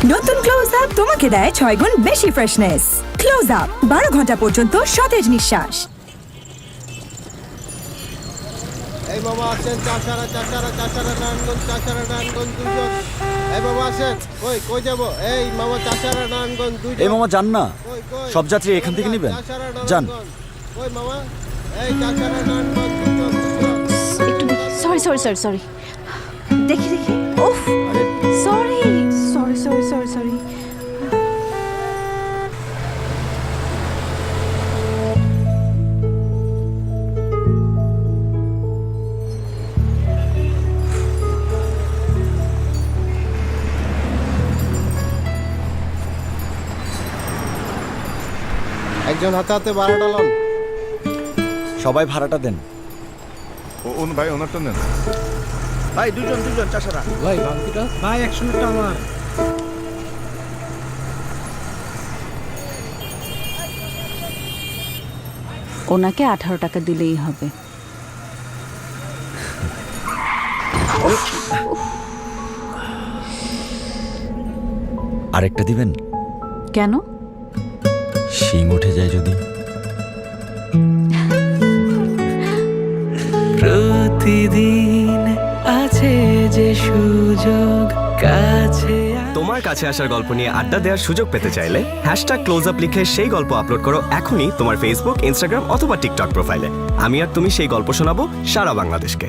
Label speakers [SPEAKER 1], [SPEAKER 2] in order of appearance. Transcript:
[SPEAKER 1] নতুন close up তোমাকে দেয় 6 গুণ বেশি ফ্রেশনেস। ক্লোজ আপ 12 ঘন্টা পর্যন্ত সতেজ নিঃশ্বাস।
[SPEAKER 2] এই মামা আসেন, চাচারা নারায়ণগঞ্জ দুজন। এই মামা আসেন, কই যাব? এই মামা চাচারা নারায়ণগঞ্জ দুজন।
[SPEAKER 3] এই মামা যান না,
[SPEAKER 2] কই
[SPEAKER 3] সব যাত্রী এখান থেকে নেবেন। যান।
[SPEAKER 2] কই মামা? এই চাচারা নারায়ণগঞ্জ দুজন।
[SPEAKER 4] একটু দেখি। সরি দেখি ওফ সরি।
[SPEAKER 2] একজন হাতে হাতে ভাড়াটা লন।
[SPEAKER 3] সবাই ভাড়াটা দেন।
[SPEAKER 5] ভাই ওনারটা নেন।
[SPEAKER 3] ভাই দুজন চাষারা।
[SPEAKER 6] ভাই বাকিটা ভাই 100 আমার।
[SPEAKER 4] ওনাকে 18 টাকা দিলেই হবে।
[SPEAKER 3] আরেকটা দিবেন?
[SPEAKER 4] কেন?
[SPEAKER 3] শিং উঠে যায় যদি।
[SPEAKER 7] প্রতিদিন আছে যে সুযোগ কাছে।
[SPEAKER 8] তোমার কাছে আসার গল্প নিয়ে আড্ডা দেওয়ার সুযোগ পেতে চাইলে #ক্লোজআপ লিখে সেই গল্প আপলোড করো এখনই তোমার ফেসবুক, ইনস্টাগ্রাম অথবা টিকটক প্রোফাইলে। আমি আর তুমি সেই গল্প শোনাবো সারা বাংলাদেশকে।